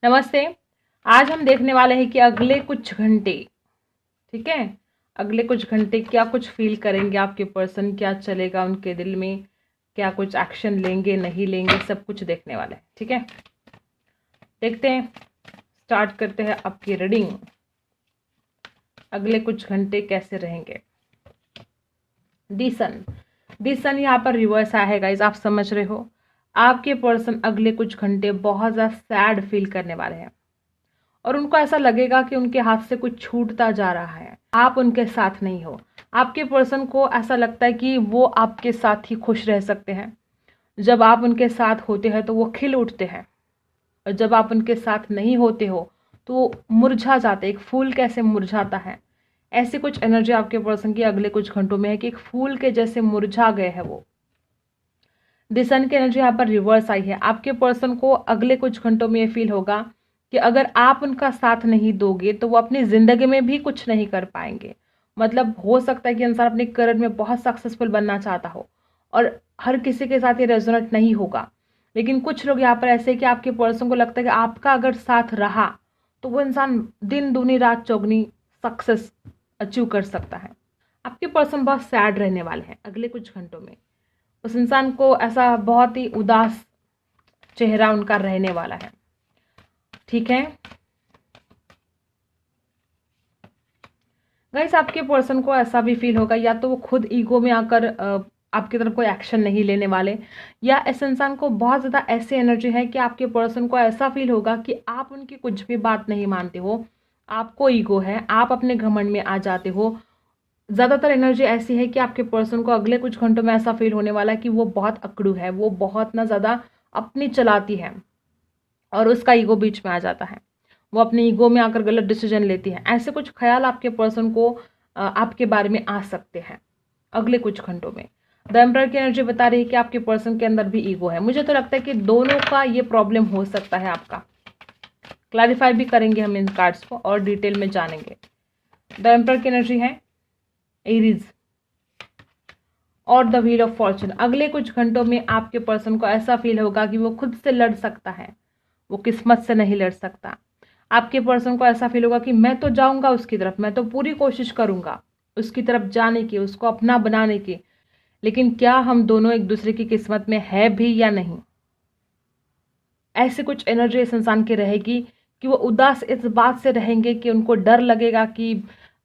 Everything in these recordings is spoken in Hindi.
नमस्ते। आज हम देखने वाले हैं कि अगले कुछ घंटे, ठीक है, अगले कुछ घंटे क्या कुछ फील करेंगे आपके पर्सन, क्या चलेगा उनके दिल में, क्या कुछ एक्शन लेंगे नहीं लेंगे, सब कुछ देखने वाले हैं। ठीक है, देखते हैं, स्टार्ट करते हैं आपकी रीडिंग। अगले कुछ घंटे कैसे रहेंगे। दी सन यहाँ पर रिवर्स आया है गाइज, आप समझ रहे हो। आपके पर्सन अगले कुछ घंटे बहुत ज़्यादा सैड फील करने वाले हैं और उनको ऐसा लगेगा कि उनके हाथ से कुछ छूटता जा रहा है, आप उनके साथ नहीं हो। आपके पर्सन को ऐसा लगता है कि वो आपके साथ ही खुश रह सकते हैं। जब आप उनके साथ होते हैं तो वो खिल उठते हैं, और जब आप उनके साथ नहीं होते हो तो वो मुरझा जाते हैं। एक फूल कैसे मुरझाता है, ऐसी कुछ एनर्जी आपके पर्सन की अगले कुछ घंटों में है कि एक फूल के जैसे मुरझा गए हैं वो। सन की एनर्जी यहाँ पर रिवर्स आई है। आपके पर्सन को अगले कुछ घंटों में ये फील होगा कि अगर आप उनका साथ नहीं दोगे तो वो अपनी ज़िंदगी में भी कुछ नहीं कर पाएंगे। मतलब हो सकता है कि इंसान अपने करियर में बहुत सक्सेसफुल बनना चाहता हो और हर किसी के साथ ये रेजोनेट नहीं होगा, लेकिन कुछ लोग यहाँ पर ऐसे हैं कि आपके पर्सन को लगता है कि आपका अगर साथ रहा तो वो इंसान दिन दूनी रात चौगनी सक्सेस अचीव कर सकता है। आपके पर्सन बहुत सैड रहने वाले हैं अगले कुछ घंटों में। उस इंसान को ऐसा बहुत ही उदास चेहरा उनका रहने वाला है। ठीक है गाइस, आपके पर्सन को ऐसा भी फील होगा, या तो वो खुद ईगो में आकर आपकी तरफ कोई एक्शन नहीं लेने वाले, या इस इंसान को बहुत ज़्यादा ऐसी एनर्जी है कि आपके पर्सन को ऐसा फील होगा कि आप उनकी कुछ भी बात नहीं मानते हो, आपको ईगो है, आप अपने घमंड में आ जाते हो। ज़्यादातर एनर्जी ऐसी है कि आपके पर्सन को अगले कुछ घंटों में ऐसा फील होने वाला है कि वो बहुत अकड़ू है, वो बहुत ना ज़्यादा अपनी चलाती है और उसका ईगो बीच में आ जाता है, वो अपने ईगो में आकर गलत डिसीजन लेती है। ऐसे कुछ ख्याल आपके पर्सन को आपके बारे में आ सकते हैं अगले कुछ घंटों में। द एम्परर की एनर्जी बता रही है कि आपके पर्सन के अंदर भी ईगो है। मुझे तो लगता है कि दोनों का ये प्रॉब्लम हो सकता है आपका। क्लैरिफाई भी करेंगे हम इन कार्ड्स को और डिटेल में जानेंगे। द एम्परर की एनर्जी है एरीज और द व्हील ऑफ फॉर्चून। अगले कुछ घंटों में आपके पर्सन को ऐसा फील होगा कि वो खुद से लड़ सकता है, वो किस्मत से नहीं लड़ सकता। आपके पर्सन को ऐसा फील होगा कि मैं तो जाऊंगा उसकी तरफ, मैं तो पूरी कोशिश करूंगा उसकी तरफ जाने की, उसको अपना बनाने की, लेकिन क्या हम दोनों एक दूसरे की किस्मत में है भी या नहीं। ऐसी कुछ एनर्जी इस इंसान की रहेगी कि वो उदास इस बात से रहेंगे कि उनको डर लगेगा कि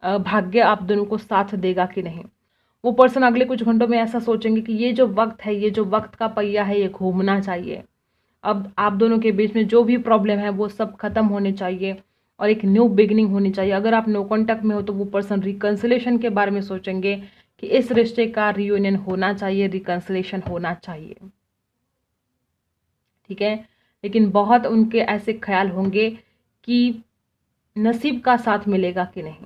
भाग्य आप दोनों को साथ देगा कि नहीं। वो पर्सन अगले कुछ घंटों में ऐसा सोचेंगे कि ये जो वक्त है, ये जो वक्त का पहिया है, ये घूमना चाहिए। अब आप दोनों के बीच में जो भी प्रॉब्लम है वो सब खत्म होने चाहिए और एक न्यू बिगिनिंग होनी चाहिए। अगर आप नो कॉन्टैक्ट में हो तो वो पर्सन रिकन्सिलेशन के बारे में सोचेंगे कि इस रिश्ते का रियूनियन होना चाहिए, रिकन्सिलेशन होना चाहिए। ठीक है, लेकिन बहुत उनके ऐसे ख्याल होंगे कि नसीब का साथ मिलेगा कि नहीं।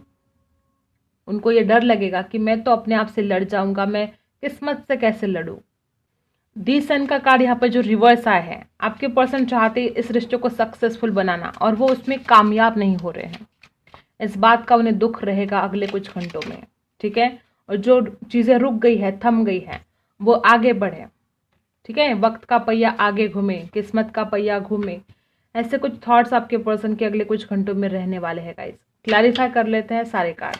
उनको ये डर लगेगा कि मैं तो अपने आप से लड़ जाऊंगा, मैं किस्मत से कैसे लड़ूं। दी सन का कार्ड यहाँ पर जो रिवर्स आया है, आपके पर्सन चाहते इस रिश्ते को सक्सेसफुल बनाना और वो उसमें कामयाब नहीं हो रहे हैं। इस बात का उन्हें दुख रहेगा अगले कुछ घंटों में। ठीक है, और जो चीज़ें रुक गई है, थम गई है, वो आगे बढ़े। ठीक है, वक्त का पहिया आगे घूमे, किस्मत का पहिया घूमे। ऐसे कुछ थॉट्स आपके पर्सन के अगले कुछ घंटों में रहने वाले हैं गाइस। क्लैरिफाई कर लेते हैं सारे कार्ड।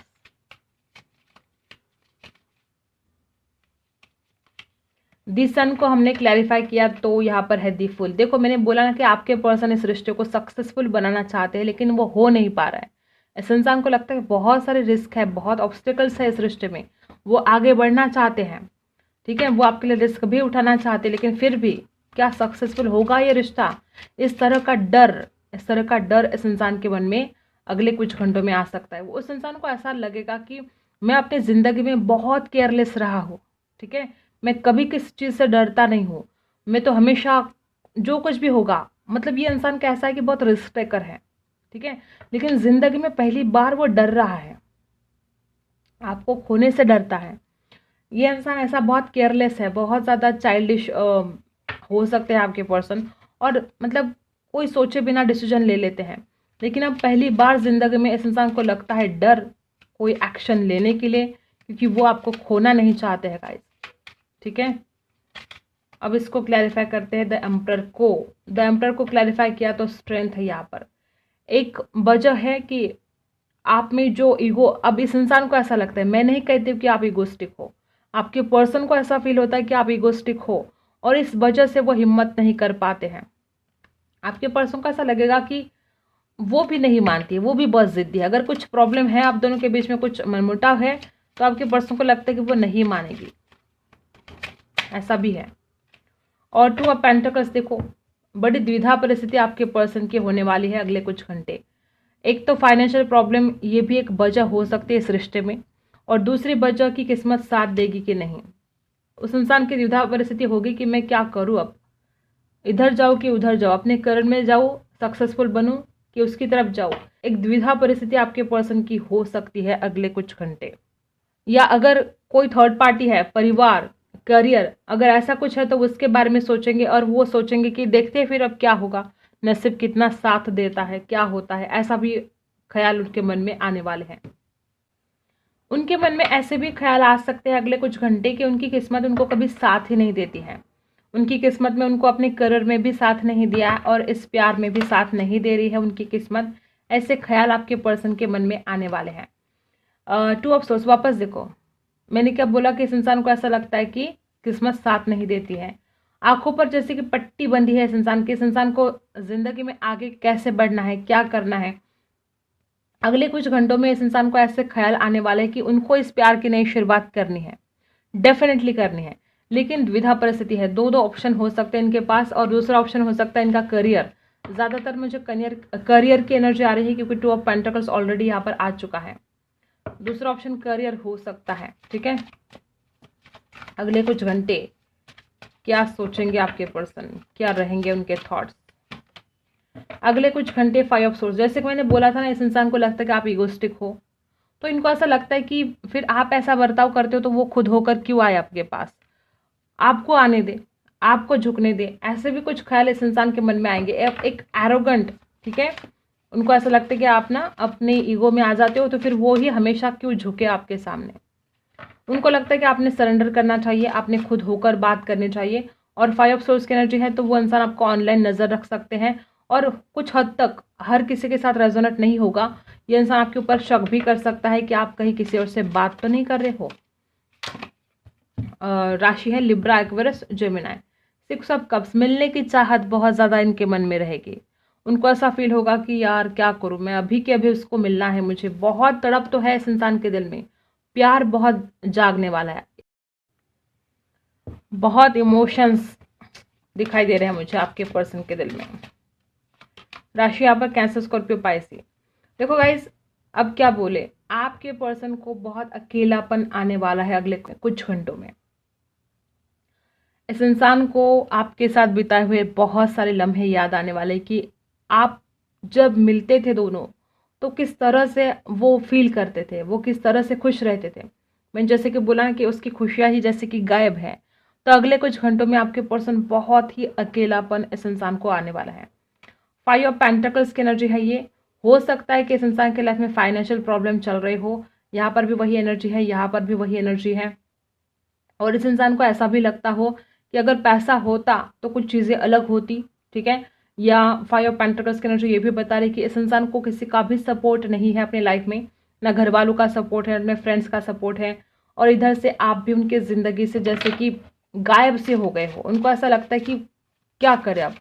दी सन को हमने क्लैरिफाई किया तो यहाँ पर है दी फुल। देखो, मैंने बोला ना कि आपके पर्सन इस रिश्ते को सक्सेसफुल बनाना चाहते हैं, लेकिन वो हो नहीं पा रहा है। इस इंसान को लगता है बहुत सारे रिस्क है, बहुत ऑब्स्टिकल्स है इस रिश्ते में। वो आगे बढ़ना चाहते हैं, ठीक है, वो आपके लिए रिस्क भी उठाना चाहते हैं, लेकिन फिर भी क्या सक्सेसफुल होगा ये रिश्ता। इस तरह का डर इस इंसान के मन में अगले कुछ घंटों में आ सकता है। उस इंसान को ऐसा लगेगा कि मैं अपनी ज़िंदगी में बहुत केयरलेस रहा हूँ। ठीक है, मैं कभी किसी चीज़ से डरता नहीं हूँ, मैं तो हमेशा जो कुछ भी होगा, मतलब ये इंसान कैसा है कि बहुत रिस्क टेकर है। ठीक है, लेकिन ज़िंदगी में पहली बार वो डर रहा है, आपको खोने से डरता है। ये इंसान ऐसा बहुत केयरलेस है, बहुत ज़्यादा चाइल्डिश हो सकते हैं आपके पर्सन, और मतलब कोई सोचे बिना डिसीजन ले लेते हैं। लेकिन अब पहली बार ज़िंदगी में इस इंसान को लगता है डर कोई एक्शन लेने के लिए, क्योंकि वो आपको खोना नहीं चाहते हैं गाइस। ठीक है, अब इसको क्लैरिफाई करते हैं द एम्परर को। द एम्परर को क्लैरिफाई किया तो स्ट्रेंथ है यहाँ पर। एक वजह है कि आप में जो ईगो, अब इस इंसान को ऐसा लगता है, मैं नहीं कहती हूँ कि आप ईगोस्टिक हो, आपके पर्सन को ऐसा फील होता है कि आप ईगोस्टिक हो और इस वजह से वो हिम्मत नहीं कर पाते हैं। आपके पर्सन को ऐसा लगेगा कि वो भी नहीं मानती है, वो भी बहुत जिद्दी है। अगर कुछ प्रॉब्लम है, आप दोनों के बीच में कुछ मनमुटाव है, तो आपके पर्सन को लगता है कि वो नहीं मानेगी, ऐसा भी है। और 2 ऑफ पेंटिकल्स देखो, बड़ी द्विधा परिस्थिति आपके पर्सन की होने वाली है अगले कुछ घंटे। एक तो फाइनेंशियल प्रॉब्लम, ये भी एक वजह हो सकती है इस रिश्ते में, और दूसरी वजह की किस्मत साथ देगी कि नहीं। उस इंसान की द्विधा परिस्थिति होगी कि मैं क्या करूँ, अब इधर जाऊँ कि उधर जाऊँ, अपने करियर में जाऊँ, सक्सेसफुल बनूँ कि उसकी तरफ जाऊँ। एक द्विधा परिस्थिति आपके पर्सन की हो सकती है अगले कुछ घंटे। या अगर कोई थर्ड पार्टी है, परिवार, करियर, अगर ऐसा कुछ है तो उसके बारे में सोचेंगे और वो सोचेंगे कि देखते हैं फिर अब क्या होगा, नसीब कितना साथ देता है, क्या होता है, ऐसा भी ख्याल उनके मन में आने वाले हैं। उनके मन में ऐसे भी ख्याल आ सकते हैं अगले कुछ घंटे कि उनकी किस्मत उनको कभी साथ ही नहीं देती है। उनकी किस्मत में उनको अपने करियर में भी साथ नहीं दिया और इस प्यार में भी साथ नहीं दे रही है उनकी किस्मत। ऐसे ख्याल आपके पर्सन के मन में आने वाले हैं। 2 ऑफ सोर्स, वापस देखो, मैंने क्या बोला कि इस इंसान को ऐसा लगता है कि किस्मत साथ नहीं देती है। आंखों पर जैसे कि पट्टी बंधी है इस इंसान की। इस इंसान को जिंदगी में आगे कैसे बढ़ना है, क्या करना है, अगले कुछ घंटों में इस इंसान को ऐसे ख्याल आने वाले हैं कि उनको इस प्यार की नई शुरुआत करनी है, डेफिनेटली करनी है। लेकिन द्विधा परिस्थिति है, दो ऑप्शन हो सकते हैं इनके पास, और दूसरा ऑप्शन हो सकता है इनका करियर। ज़्यादातर मुझे करियर की एनर्जी आ रही है क्योंकि 2 ऑफ पेंटिकल्स ऑलरेडी यहाँ पर आ चुका है। दूसरा ऑप्शन करियर हो सकता है, ठीक है। अगले कुछ घंटे क्या सोचेंगे आपके पर्सन, क्या रहेंगे उनके थॉट्स अगले कुछ घंटे। 5 ऑफ सोर्स, जैसे कि मैंने बोला था ना, इस इंसान को लगता है कि आप इगोस्टिक हो, तो इनको ऐसा लगता है कि फिर आप ऐसा बर्ताव करते हो तो वो खुद होकर क्यों आए आपके पास, आपको आने दे, आपको झुकने दे। ऐसे भी कुछ ख्याल इस इंसान के मन में आएंगे। एक एरोगेंट, ठीक है, उनको ऐसा लगता है कि आप ना अपने ईगो में आ जाते हो तो फिर वो ही हमेशा क्यों झुके आपके सामने। उनको लगता है कि आपने सरेंडर करना चाहिए, आपने खुद होकर बात करनी चाहिए। और 5 ऑफ सोर्स की एनर्जी है तो वो इंसान आपको ऑनलाइन नज़र रख सकते हैं और कुछ हद तक हर किसी के साथ रेजोनेट नहीं होगा। ये इंसान आपके ऊपर शक भी कर सकता है कि आप कहीं किसी और से बात तो नहीं कर रहे हो। राशि है Libra, Aquarius, Gemini. 6 of cups, मिलने की चाहत बहुत ज़्यादा इनके मन में रहेगी। उनको ऐसा फील होगा कि यार क्या करूँ मैं, अभी के अभी उसको मिलना है मुझे। बहुत तड़प तो है इस इंसान के दिल में, प्यार बहुत जागने वाला है, बहुत इमोशंस दिखाई दे रहे हैं मुझे आपके पर्सन के दिल में। राशि यहाँ पर कैंसर, स्कॉर्पियो, पाइसेस। देखो गाइज, अब क्या बोले, आपके पर्सन को बहुत अकेलापन आने वाला है अगले कुछ घंटों में। इस इंसान को आपके साथ बिताए हुए बहुत सारे लम्हे याद आने वाले कि आप जब मिलते थे दोनों तो किस तरह से वो फील करते थे, वो किस तरह से खुश रहते थे। मैंने जैसे कि बोला कि उसकी खुशियाँ ही जैसे कि गायब है। तो अगले कुछ घंटों में आपके पर्सन बहुत ही अकेलापन इस इंसान को आने वाला है। 5 ऑफ पेंटिकल्स की एनर्जी है ये। हो सकता है कि इस इंसान के लाइफ में फाइनेंशियल प्रॉब्लम चल रही हो, यहाँ पर भी वही एनर्जी है, यहाँ पर भी वही एनर्जी है। और इस इंसान को ऐसा भी लगता हो कि अगर पैसा होता तो कुछ चीज़ें अलग होती, ठीक है। या 5 ऑफ पेंटिकल्स की एनर्जी ये भी बता रही कि इस इंसान को किसी का भी सपोर्ट नहीं है अपने लाइफ में, ना घर वालों का सपोर्ट है, ना फ्रेंड्स का सपोर्ट है। और इधर से आप भी उनके ज़िंदगी से जैसे कि गायब से हो गए हो। उनको ऐसा लगता है कि क्या करें अब,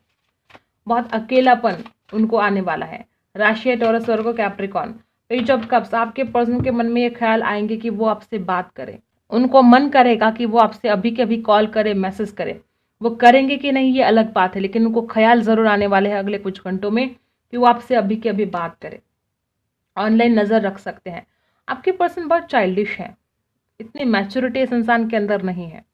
बहुत अकेलापन उनको आने वाला है। राशि है taurus, Virgo, Capricorn. Page of cups, आपके पर्सन के मन में ये ख्याल आएंगे कि वो आपसे बात करें। उनको मन करेगा कि वो आपसे अभी के अभी कॉल करे, मैसेज करे। वो करेंगे कि नहीं ये अलग बात है, लेकिन उनको ख्याल ज़रूर आने वाले हैं अगले कुछ घंटों में कि वो आपसे अभी के अभी बात करे। ऑनलाइन नज़र रख सकते हैं। आपके पर्सन बहुत चाइल्डिश है, इतनी मैच्योरिटी इस इंसान के अंदर नहीं है।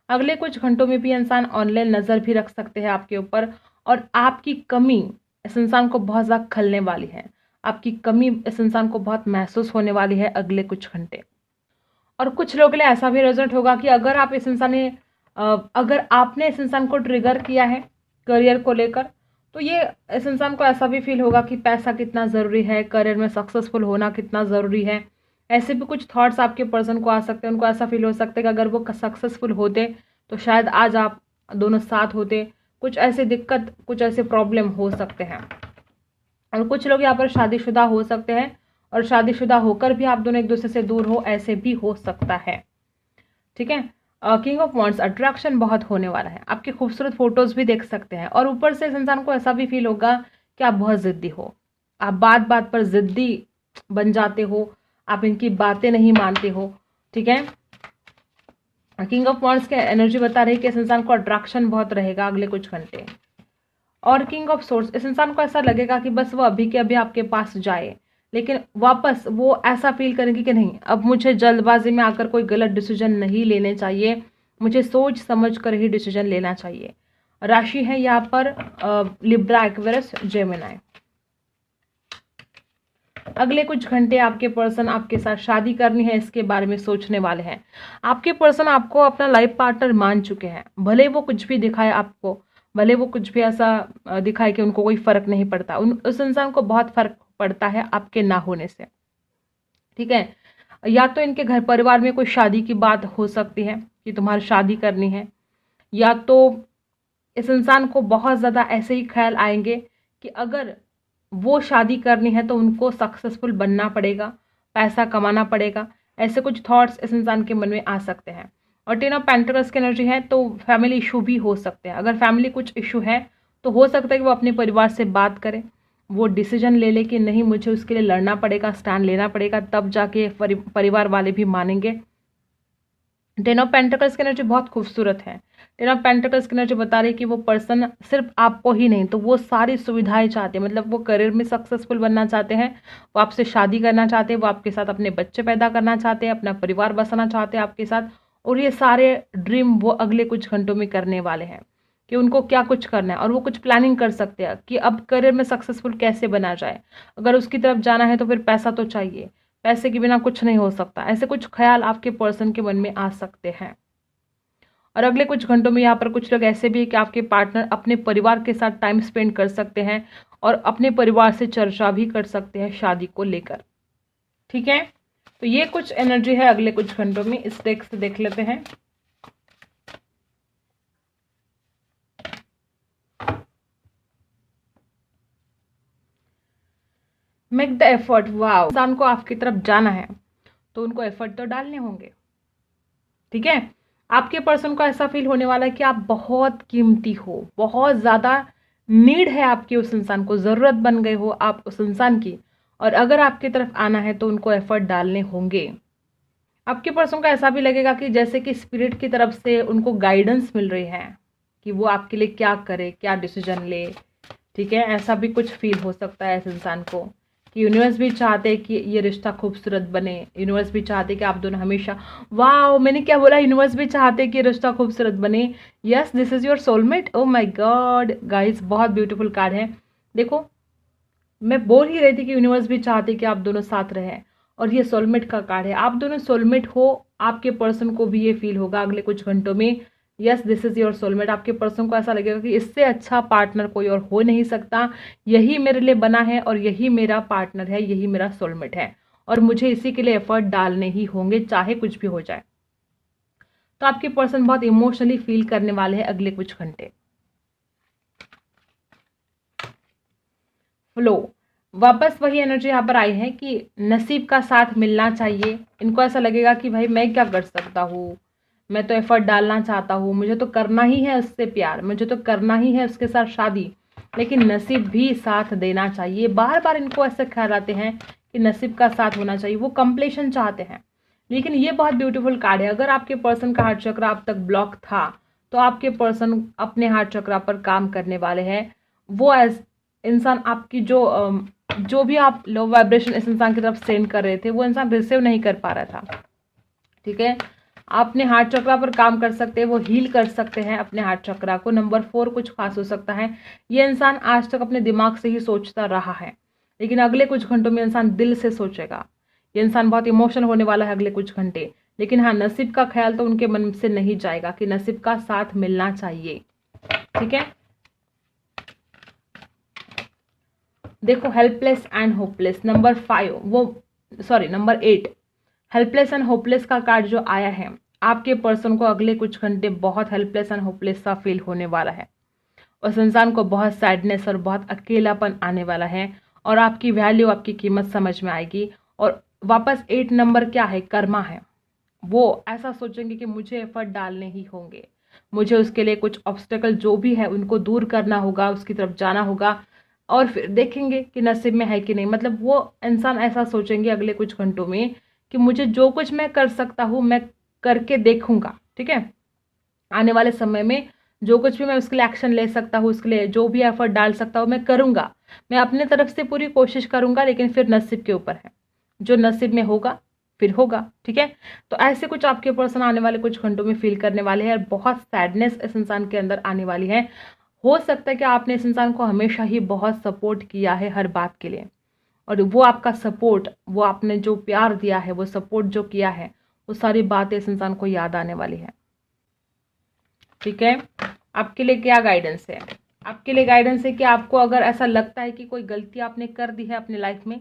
अगले कुछ घंटों में भी इंसान ऑनलाइन नज़र भी रख सकते हैं आपके ऊपर। और आपकी कमी इस इंसान को बहुत ज़्यादा खलने वाली है। आपकी कमी इस इंसान को बहुत महसूस होने वाली है अगले कुछ घंटे। और कुछ लोगों के लिए ऐसा भी रिजल्ट होगा कि अगर आप इस इंसान ने अगर आपने इस इंसान को ट्रिगर किया है करियर को लेकर, तो ये इस इंसान को ऐसा भी फील होगा कि पैसा कितना ज़रूरी है, करियर में सक्सेसफुल होना कितना ज़रूरी है। ऐसे भी कुछ थॉट्स आपके पर्सन को आ सकते हैं। उनको ऐसा फील हो सकता है कि अगर वो सक्सेसफुल होते तो शायद आज आप दोनों साथ होते, कुछ ऐसे दिक्कत, कुछ ऐसे प्रॉब्लम हो सकते हैं। और कुछ लोग यहाँ पर शादीशुदा हो सकते हैं, और शादीशुदा होकर भी आप दोनों एक दूसरे से दूर हो, ऐसे भी हो सकता है। ठीक है। किंग ऑफ वॉन्ड्स, अट्रैक्शन बहुत होने वाला है, आपकी खूबसूरत फोटोज भी देख सकते हैं, और ऊपर से इस इंसान को ऐसा भी फील होगा कि आप बहुत जिद्दी हो, आप बात बात पर जिद्दी बन जाते हो, आप इनकी बातें नहीं मानते हो। ठीक है। किंग ऑफ वॉन्ड्स के एनर्जी बता रही है कि इस इंसान को अट्रैक्शन बहुत रहेगा अगले कुछ घंटे। और किंग ऑफ सोर्स, इस इंसान को ऐसा लगेगा कि बस वो अभी के अभी आपके पास जाए, लेकिन वापस वो ऐसा फील करेंगे कि नहीं, अब मुझे जल्दबाजी में आकर कोई गलत डिसीजन नहीं लेने चाहिए, मुझे सोच समझ कर ही डिसीजन लेना चाहिए। राशि है यहाँ पर लिब्रा, एक्वेरियस, जेमिनी। अगले कुछ घंटे आपके पर्सन आपके साथ शादी करनी है, इसके बारे में सोचने वाले हैं। आपके पर्सन आपको अपना लाइफ पार्टनर मान चुके हैं, भले वो कुछ भी दिखाए आपको, भले वो कुछ भी ऐसा दिखाए कि उनको कोई फर्क नहीं पड़ता, उस इंसान को बहुत फर्क पड़ता है आपके ना होने से। ठीक है। या तो इनके घर परिवार में कोई शादी की बात हो सकती है कि तुम्हारी शादी करनी है, या तो इस इंसान को बहुत ज़्यादा ऐसे ही ख्याल आएंगे कि अगर वो शादी करनी है तो उनको सक्सेसफुल बनना पड़ेगा, पैसा कमाना पड़ेगा, ऐसे कुछ थॉट्स इस इंसान के मन में आ सकते हैं। और 10 ऑफ पेंटिकल्स की एनर्जी है, तो फैमिली इशू भी हो सकते हैं। अगर फैमिली कुछ इशू है तो हो सकता है कि वो अपने परिवार से बात करें, वो डिसीजन ले ले कि नहीं मुझे उसके लिए लड़ना पड़ेगा, स्टैंड लेना पड़ेगा, तब जाके परिवार वाले भी मानेंगे। 10 ऑफ पेंटिकल्स की एनर्जी बहुत खूबसूरत है। 10 ऑफ पेंटिकल्स की एनर्जी बता रही है कि वो पर्सन सिर्फ आपको ही नहीं, तो वो सारी सुविधाएं चाहते हैं, मतलब वो करियर में सक्सेसफुल बनना चाहते हैं, वो आपसे शादी करना चाहते हैं, वो आपके साथ अपने बच्चे पैदा करना चाहते हैं, अपना परिवार बसाना चाहते हैं आपके साथ। और ये सारे ड्रीम वो अगले कुछ घंटों में करने वाले हैं कि उनको क्या कुछ करना है, और वो कुछ प्लानिंग कर सकते हैं कि अब करियर में सक्सेसफुल कैसे बना जाए। अगर उसकी तरफ जाना है तो फिर पैसा तो चाहिए, पैसे के बिना कुछ नहीं हो सकता, ऐसे कुछ ख्याल आपके पर्सन के मन में आ सकते हैं। और अगले कुछ घंटों में यहाँ पर कुछ लोग ऐसे भी है कि आपके पार्टनर अपने परिवार के साथ टाइम स्पेंड कर सकते हैं, और अपने परिवार से चर्चा भी कर सकते हैं शादी को लेकर। ठीक है। तो ये कुछ एनर्जी है अगले कुछ घंटों में, इस डेक से देख लेते हैं। मेक द एफर्ट, वाओ, इंसान को आपकी तरफ जाना है तो उनको एफर्ट तो डालने होंगे। ठीक है। आपके पर्सन को ऐसा फील होने वाला है कि आप बहुत कीमती हो, बहुत ज़्यादा नीड है आपकी उस इंसान को, ज़रूरत बन गए हो आप उस इंसान की, और अगर आपकी तरफ आना है तो उनको एफर्ट डालने होंगे। आपके पर्सन को ऐसा भी लगेगा कि जैसे कि स्पिरिट की तरफ से उनको गाइडेंस मिल रही है कि वो आपके लिए क्या करे, क्या डिसीजन ले। ठीक है। ऐसा भी कुछ फील हो सकता है इस इंसान को कि यूनिवर्स भी चाहते हैं कि ये रिश्ता खूबसूरत बने, यूनिवर्स भी चाहते हैं कि आप दोनों हमेशा, वाह मैंने क्या बोला, यूनिवर्स भी चाहते हैं कि रिश्ता खूबसूरत बने। Yes, this is your soulmate. Oh my God guys, बहुत ब्यूटीफुल कार्ड है। देखो, मैं बोल ही रही थी कि यूनिवर्स भी चाहते हैं कि आप दोनों साथ रहें, और ये सोलमेट का कार्ड है, आप दोनों सोलमेट हो। आपके पर्सन को भी ये फील होगा अगले कुछ घंटों में, yes this is your soulmate. आपके पर्सन को ऐसा लगेगा कि इससे अच्छा पार्टनर कोई और हो नहीं सकता, यही मेरे लिए बना है, और यही मेरा पार्टनर है, यही मेरा सोलमेट है, और मुझे इसी के लिए एफर्ट डालने ही होंगे चाहे कुछ भी हो जाए। तो आपके पर्सन बहुत इमोशनली फील करने वाले हैं अगले कुछ घंटे। फ्लो, वापस वही एनर्जी यहाँ पर आई है कि नसीब का साथ मिलना चाहिए। इनको ऐसा लगेगा कि भाई मैं क्या कर सकता हूँ, मैं तो एफर्ट डालना चाहता हूँ, मुझे तो करना ही है उससे प्यार, मुझे तो करना ही है उसके साथ शादी, लेकिन नसीब भी साथ देना चाहिए। बार बार इनको ऐसे ख्याल आते हैं कि नसीब का साथ होना चाहिए, वो कंप्लीशन चाहते हैं। लेकिन ये बहुत ब्यूटीफुल कार्ड है। अगर आपके पर्सन का हार्ट चक्र अब तक ब्लॉक था तो आपके पर्सन अपने हार्ट चक्र पर काम करने वाले हैं। वो एज इंसान आपकी जो भी आप लो वाइब्रेशन इस इंसान की तरफ सेंड कर रहे थे, वो इंसान रिसीव नहीं कर पा रहा था। ठीक है। अपने हार्ट चक्रा पर काम कर सकते हैं, वो हील कर सकते हैं अपने हार्ट चक्रा को। नंबर 4 कुछ खास हो सकता है। ये इंसान आज तक अपने दिमाग से ही सोचता रहा है, लेकिन अगले कुछ घंटों में इंसान दिल से सोचेगा। ये इंसान बहुत इमोशनल होने वाला है अगले कुछ घंटे, लेकिन हाँ, नसीब का ख्याल तो उनके मन से नहीं जाएगा कि नसीब का साथ मिलना चाहिए। ठीक है। देखो, helpless and hopeless, number 8, helpless and hopeless का कार्ड जो आया है, आपके पर्सन को अगले कुछ घंटे बहुत हेल्पलेस एंड होपलेस सा फील होने वाला है। उस इंसान को बहुत सैडनेस और बहुत अकेलापन आने वाला है और आपकी वैल्यू, आपकी कीमत समझ में आएगी। और वापस 8 नंबर क्या है, कर्मा है। वो ऐसा सोचेंगे कि मुझे एफर्ट डालने ही होंगे, मुझे उसके लिए कुछ ऑब्स्टेकल जो भी है उनको दूर करना होगा, उसकी तरफ जाना होगा और फिर देखेंगे कि नसीब में है कि नहीं। मतलब वो इंसान ऐसा सोचेंगे अगले कुछ घंटों में कि मुझे जो कुछ मैं कर सकता हूँ मैं करके देखूंगा, ठीक है। आने वाले समय में जो कुछ भी मैं उसके लिए एक्शन ले सकता हूँ, उसके लिए जो भी एफर्ट डाल सकता हूँ मैं करूंगा, मैं अपने तरफ से पूरी कोशिश करूंगा, लेकिन फिर नसीब के ऊपर है, जो नसीब में होगा फिर होगा, ठीक है। तो ऐसे कुछ आपके पर्सन आने वाले कुछ घंटों में फील करने वाले हैं और बहुत सैडनेस इस इंसान के अंदर आने वाली है। हो सकता है कि आपने इस इंसान को हमेशा ही बहुत सपोर्ट किया है हर बात के लिए, और वो आपका सपोर्ट, वो आपने जो प्यार दिया है, वो सपोर्ट जो किया है, वो सारी बातें इस इंसान को याद आने वाली है, ठीक है। आपके लिए क्या गाइडेंस है? आपके लिए गाइडेंस है कि आपको अगर ऐसा लगता है कि कोई गलती आपने कर दी है अपनी लाइफ में,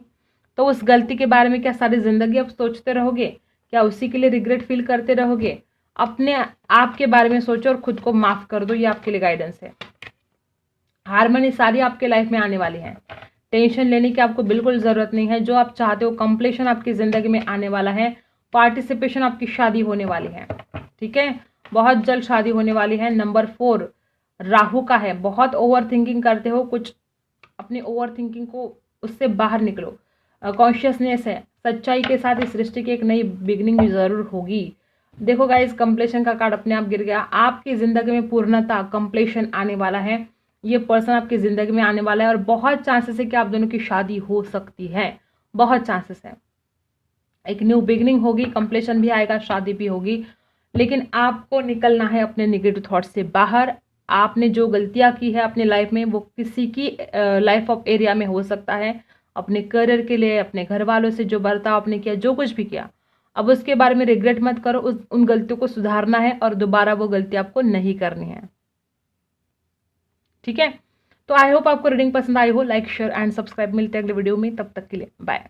तो उस गलती के बारे में क्या सारी जिंदगी आप सोचते रहोगे? क्या उसी के लिए रिग्रेट फील करते रहोगे? अपने आप के बारे में सोचो और खुद को माफ कर दो, ये आपके लिए गाइडेंस है। हारमोनी सारी आपके लाइफ में आने वाली है, टेंशन लेने की आपको बिल्कुल जरूरत नहीं है। जो आप चाहते हो कंप्लीशन आपकी जिंदगी में आने वाला है, पार्टिसिपेशन, आपकी शादी होने वाली है, ठीक है। बहुत जल्द शादी होने वाली है। नंबर 4 राहु का है। बहुत ओवर थिंकिंग करते हो, कुछ अपनी ओवर थिंकिंग को उससे बाहर निकलो। कॉन्शियसनेस है, सच्चाई के साथ इस सृष्टि की एक नई बिगनिंग जरूर होगी। देखो गाइस, कंप्लीशन का कार्ड अपने आप गिर गया। आपकी जिंदगी में पूर्णता, कंप्लीशन आने वाला है। ये पर्सन आपकी जिंदगी में आने वाला है और बहुत चांसेस है कि आप दोनों की शादी हो सकती है, बहुत चांसेस है। एक न्यू बिगनिंग होगी, कंप्लीशन भी आएगा, शादी भी होगी। लेकिन आपको निकलना है अपने नेगेटिव थॉट से बाहर। आपने जो गलतियां की है अपनी लाइफ में, वो किसी की लाइफ ऑफ एरिया में हो सकता है, अपने करियर के लिए, अपने घर वालों से जो बर्ताव आपने किया, जो कुछ भी किया, अब उसके बारे में रिग्रेट मत करो। उन गलतियों को सुधारना है और दोबारा वो गलती आपको नहीं करनी है, ठीक है। तो आई होप आपको रीडिंग पसंद आई हो। Like, share and subscribe. मिलते हैं अगले वीडियो में, तब तक के लिए बाय।